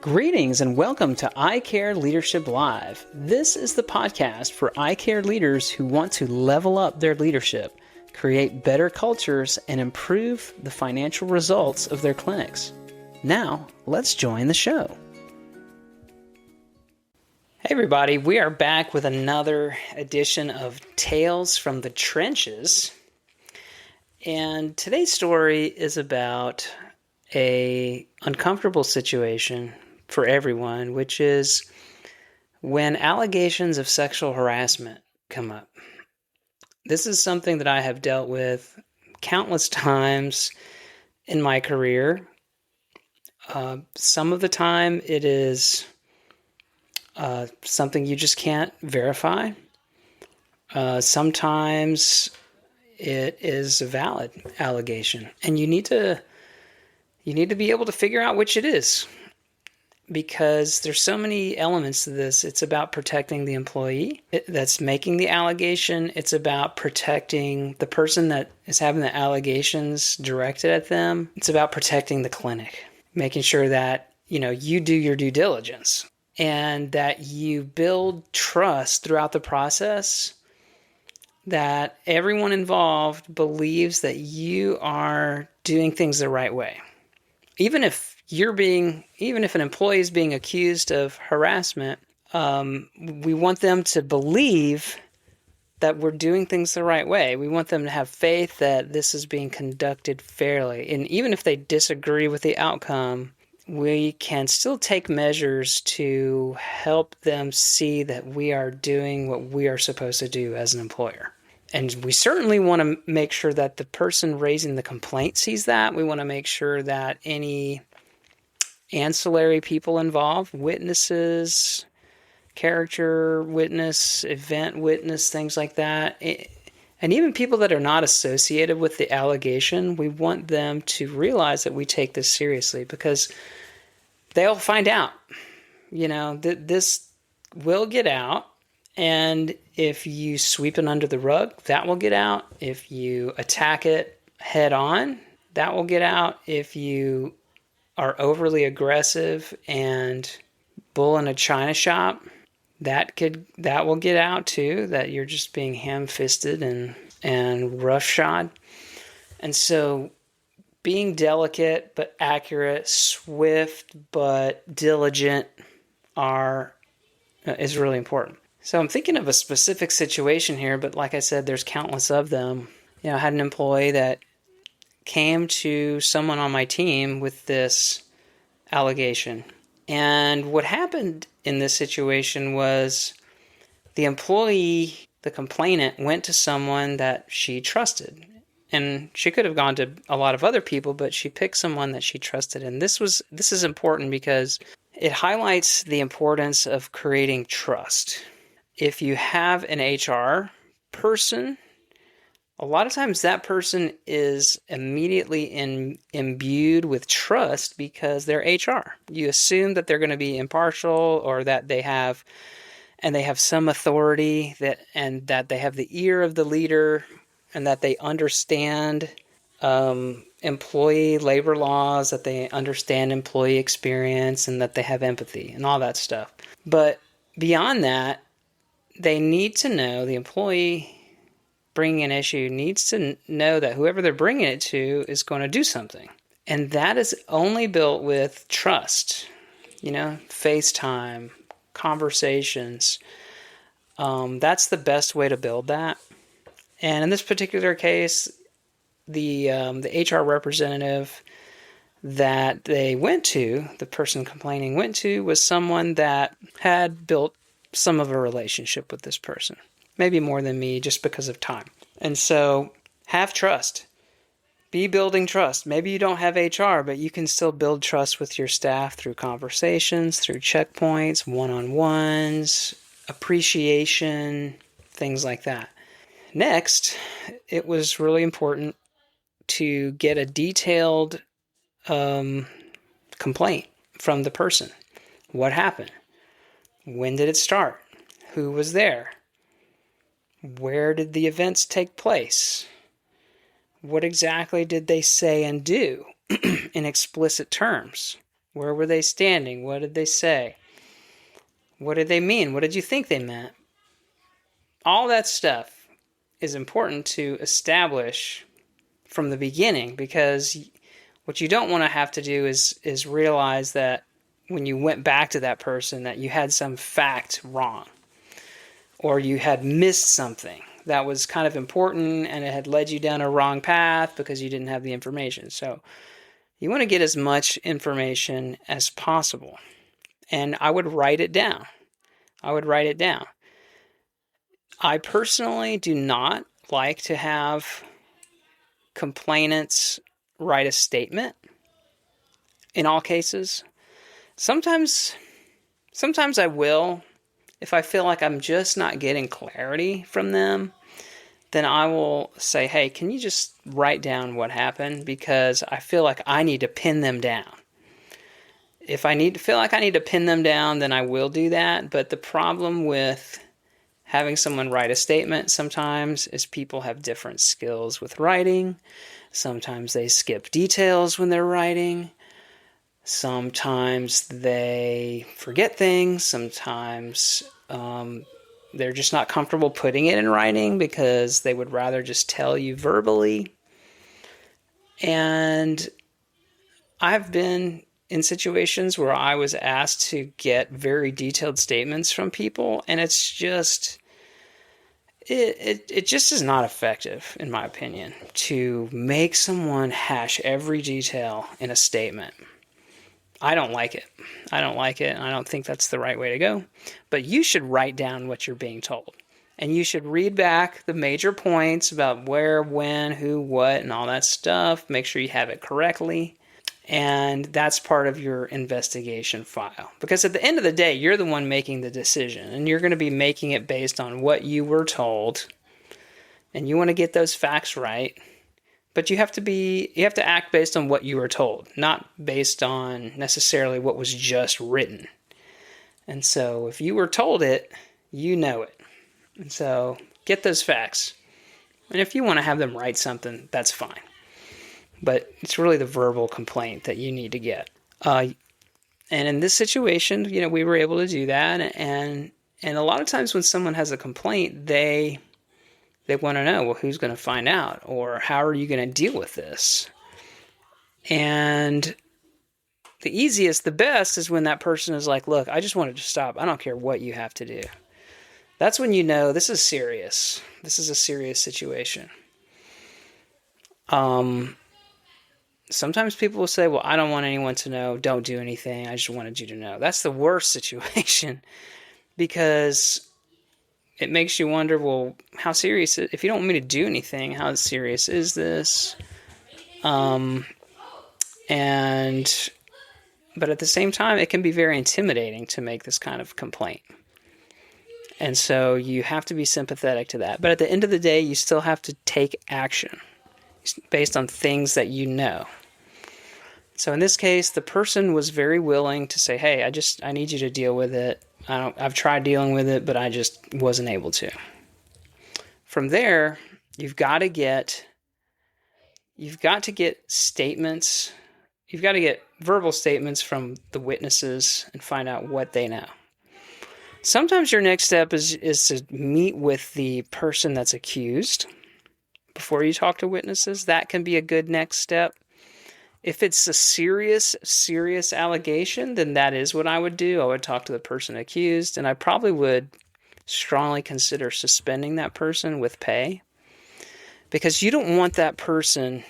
Greetings and welcome to I Care Leadership Live. This is the podcast for I Care leaders who want to level up their leadership, create better cultures, and improve the financial results of their clinics. Now, let's join the show. Hey everybody, we are back with another edition of Tales from the Trenches. And today's story is about an uncomfortable situation for everyone, which is when allegations of sexual harassment come up. This is something that I have dealt with countless times in my career. Some of the time it is something you just can't verify. Sometimes it is a valid allegation, and you need to be able to figure out which it is, because there's so many elements to this. It's about protecting the employee that's making the allegation. It's about protecting the person that is having the allegations directed at them. It's about protecting the clinic, making sure that, you do your due diligence and that you build trust throughout the process, that everyone involved believes that you are doing things the right way. Even if an employee is being accused of harassment, we want them to believe that we're doing things the right way. We want them to have faith that this is being conducted fairly. And even if they disagree with the outcome, we can still take measures to help them see that we are doing what we are supposed to do as an employer. And we certainly want to make sure that the person raising the complaint sees that. We want to make sure that any ancillary people involved, witnesses, character witness, event witness, things like that, and even people that are not associated with the allegation, we want them to realize that we take this seriously, because they'll find out. This will get out. And if you sweep it under the rug, that will get out. If you attack it head on, that will get out. If you are overly aggressive and bull in a china shop, that will get out too, that you're just being ham-fisted and roughshod. And so being delicate but accurate, swift but diligent is really important. So I'm thinking of a specific situation here, but like I said, there's countless of them. I had an employee that came to someone on my team with this allegation. And what happened in this situation was the employee, the complainant, went to someone that she trusted. And she could have gone to a lot of other people, but she picked someone that she trusted. And this is important because it highlights the importance of creating trust. If you have an HR person, a lot of times that person is immediately imbued with trust because they're HR. You assume that they're going to be impartial, or that they have some authority, that they have the ear of the leader, and that they understand employee labor laws, that they understand employee experience, and that they have empathy and all that stuff. But beyond that, they need to know, the employee bringing an issue needs to know that whoever they're bringing it to is going to do something. And that is only built with trust, FaceTime, conversations. That's the best way to build that. And in this particular case, the HR representative that they went to, the person complaining went to, was someone that had built some of a relationship with this person, maybe more than me, just because of time. And so have trust. Be building trust. Maybe you don't have HR, but you can still build trust with your staff through conversations, through checkpoints, one-on-ones, appreciation, things like that. Next, it was really important to get a detailed complaint from the person. What happened? When did it start? Who was there? Where did the events take place? What exactly did they say and do in explicit terms? Where were they standing? What did they say? What did they mean? What did you think they meant? All that stuff is important to establish from the beginning, because what you don't want to have to do is realize that when you went back to that person that you had some fact wrong, or you had missed something that was kind of important and it had led you down a wrong path because you didn't have the information. So you want to get as much information as possible. And I would write it down. I personally do not like to have complainants write a statement in all cases. Sometimes I will. If I feel like I'm just not getting clarity from them, then I will say, hey, can you just write down what happened? Because I feel like I need to pin them down. If I feel like I need to pin them down, then I will do that. But the problem with having someone write a statement sometimes is people have different skills with writing. Sometimes they skip details when they're writing. Sometimes they forget things. Sometimes they're just not comfortable putting it in writing because they would rather just tell you verbally. And I've been in situations where I was asked to get very detailed statements from people, and it's just... It just is not effective, in my opinion, to make someone hash every detail in a statement. I don't like it. I don't think that's the right way to go. But you should write down what you're being told. And you should read back the major points about where, when, who, what, and all that stuff. Make sure you have it correctly. And that's part of your investigation file. Because at the end of the day, you're the one making the decision. And you're going to be making it based on what you were told. And you want to get those facts right. But you have to act based on what you were told, not based on necessarily what was just written. And so if you were told it, you know it. And so get those facts. And if you want to have them write something, that's fine. But it's really the verbal complaint that you need to get. And in this situation, we were able to do that. And a lot of times when someone has a complaint, they want to know, well, who's going to find out? Or how are you going to deal with this? And the best is when that person is like, look, I just wanted to stop. I don't care what you have to do. That's when you know this is serious. This is a serious situation. Sometimes people will say, well, I don't want anyone to know. Don't do anything. I just wanted you to know. That's the worst situation because it makes you wonder, well, how serious is it? If you don't want me to do anything, how serious is this? But at the same time, it can be very intimidating to make this kind of complaint. And so you have to be sympathetic to that. But at the end of the day, you still have to take action based on things that you know. So in this case, the person was very willing to say, hey, I need you to deal with it. I've tried dealing with it, but I just wasn't able to. From there, you've got to get statements. You've got to get verbal statements from the witnesses and find out what they know. Sometimes your next step is to meet with the person that's accused before you talk to witnesses. That can be a good next step. If it's a serious allegation, then that is what I would do. I would talk to the person accused, and I probably would strongly consider suspending that person with pay, because you don't want that person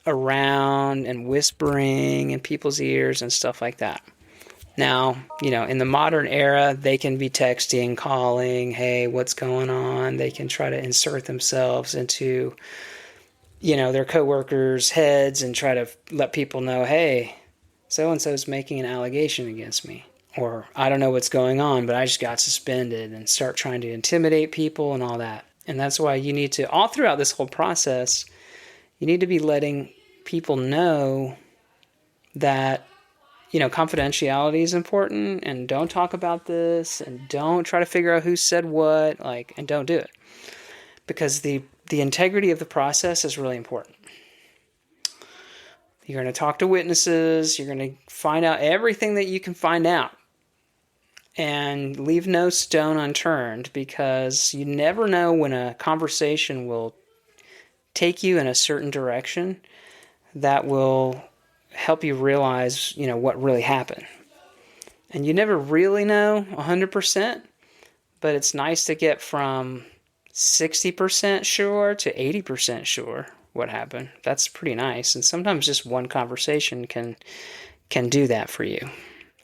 around and whispering in people's ears and stuff like that. Now, in the modern era, they can be texting, calling, hey, what's going on? They can try to insert themselves into their coworkers' heads and try to let people know, hey, so-and-so's making an allegation against me. Or I don't know what's going on, but I just got suspended, and start trying to intimidate people and all that. And that's why you need to, all throughout this whole process, you need to be letting people know that, confidentiality is important, and don't talk about this, and don't try to figure out who said what, and don't do it. Because the integrity of the process is really important. You're going to talk to witnesses. You're going to find out everything that you can find out and leave no stone unturned, because you never know when a conversation will take you in a certain direction that will help you realize, what really happened. And you never really know 100%, but it's nice to get from 60% sure to 80% sure what happened. That's pretty nice. And sometimes just one conversation can do that for you.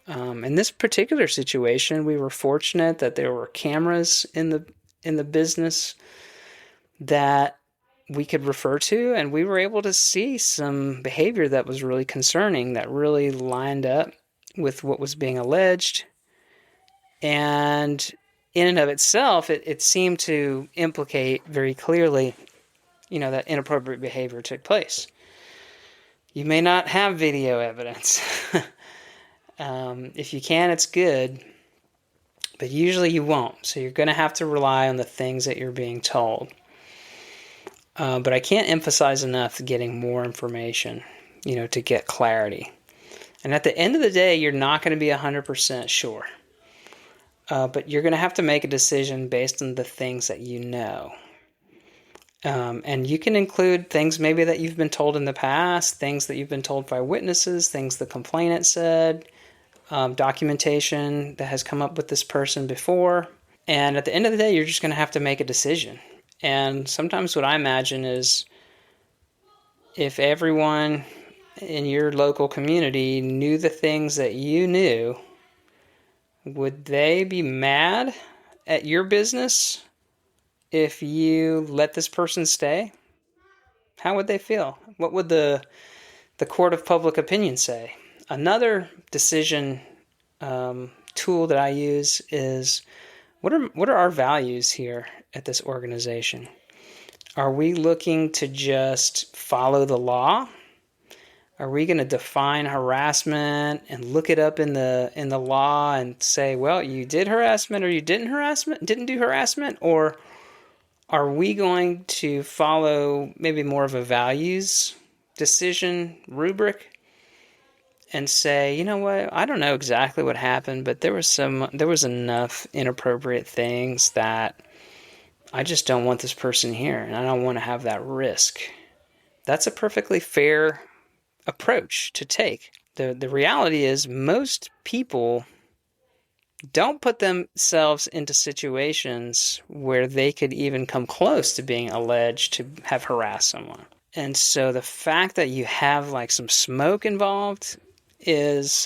In this particular situation, we were fortunate that there were cameras in the business that we could refer to, and we were able to see some behavior that was really concerning, that really lined up with what was being alleged. And in and of itself, it seemed to implicate very clearly, that inappropriate behavior took place. You may not have video evidence. If you can, it's good, but usually you won't. So you're going to have to rely on the things that you're being told. But I can't emphasize enough getting more information, to get clarity. And at the end of the day, you're not going to be 100% sure. But you're going to have to make a decision based on the things that you know. And you can include things maybe that you've been told in the past, things that you've been told by witnesses, things the complainant said, documentation that has come up with this person before. And at the end of the day, you're just going to have to make a decision. And sometimes what I imagine is, if everyone in your local community knew the things that you knew, would they be mad at your business if you let this person stay? How would they feel? What would the court of public opinion say? Another decision tool that I use is, what are our values here at this organization? Are we looking to just follow the law? Are we going to define harassment and look it up in the law and say, well, you did harassment or you didn't do harassment? Or are we going to follow maybe more of a values decision rubric and say, you know what, I don't know exactly what happened, but there was enough inappropriate things that I just don't want this person here, and I don't want to have that risk. That's a perfectly fair approach to take. The reality is, most people don't put themselves into situations where they could even come close to being alleged to have harassed someone. And so the fact that you have like some smoke involved is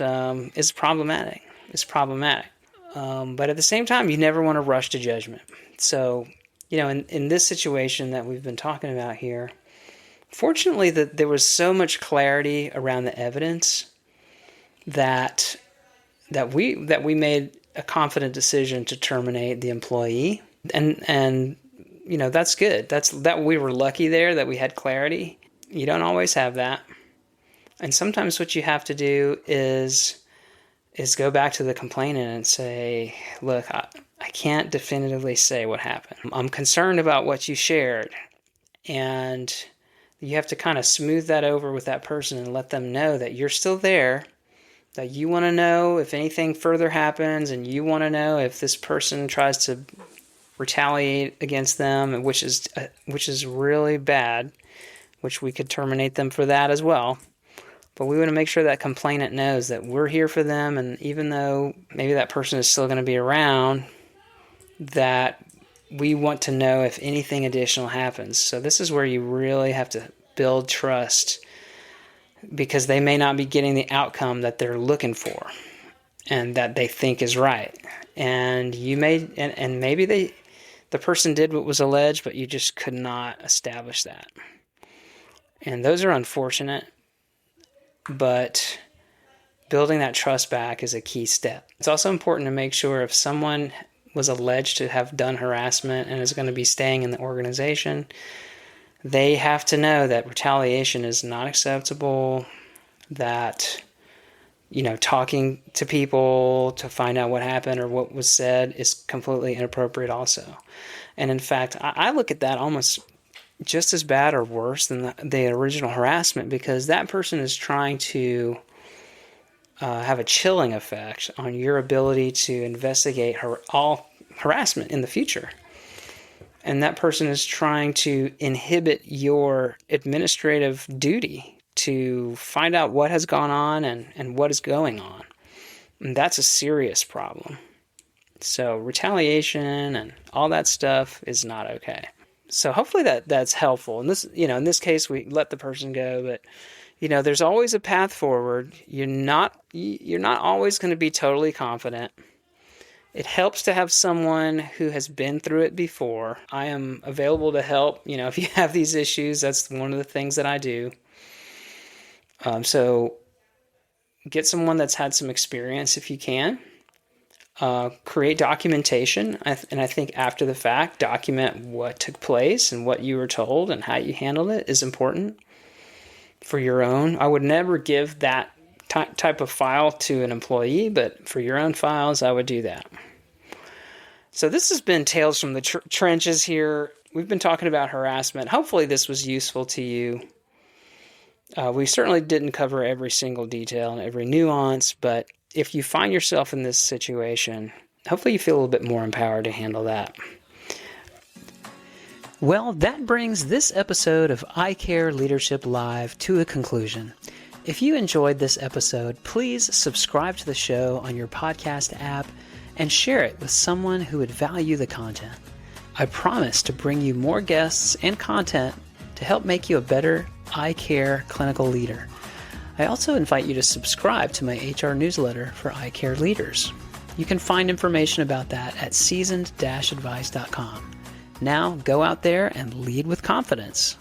problematic. It's problematic. But at the same time, you never want to rush to judgment. So, in this situation that we've been talking about here, fortunately, there was so much clarity around the evidence that we made a confident decision to terminate the employee, and that's good. That we were lucky there that we had clarity. You don't always have that, and sometimes what you have to do is go back to the complainant and say, look, I can't definitively say what happened. I'm concerned about what you shared, and you have to kind of smooth that over with that person and let them know that you're still there, that you want to know if anything further happens, and you want to know if this person tries to retaliate against them, which is really bad, which we could terminate them for that as well. But we want to make sure that complainant knows that we're here for them, and even though maybe that person is still going to be around, that we want to know if anything additional happens. So this is where you really have to build trust, because they may not be getting the outcome that they're looking for and that they think is right. And you may, and maybe the person did what was alleged, but you just could not establish that. And those are unfortunate, but building that trust back is a key step. It's also important to make sure if someone was alleged to have done harassment and is going to be staying in the organization, they have to know that retaliation is not acceptable, that, talking to people to find out what happened or what was said is completely inappropriate also. And in fact, I look at that almost, just as bad or worse than the original harassment, because that person is trying to have a chilling effect on your ability to investigate all harassment in the future. And that person is trying to inhibit your administrative duty to find out what has gone on and what is going on. And that's a serious problem. So retaliation and all that stuff is not okay. So hopefully that's helpful. And this, in this case, we let the person go, but there's always a path forward. You're not always going to be totally confident. It helps to have someone who has been through it before. I am available to help. If you have these issues, that's one of the things that I do. So get someone that's had some experience if you can. Create documentation, and I think after the fact, document what took place and what you were told and how you handled it is important for your own. I would never give that type of file to an employee, but for your own files, I would do that. So this has been Tales from the Trenches here. We've been talking about harassment. Hopefully this was useful to you. We certainly didn't cover every single detail and every nuance, but if you find yourself in this situation, hopefully you feel a little bit more empowered to handle that. Well, that brings this episode of I Care Leadership Live to a conclusion. If you enjoyed this episode, please subscribe to the show on your podcast app and share it with someone who would value the content. I promise to bring you more guests and content to help make you a better I Care clinical leader. I also invite you to subscribe to my HR newsletter for I Care leaders. You can find information about that at seasoned-advice.com. Now go out there and lead with confidence.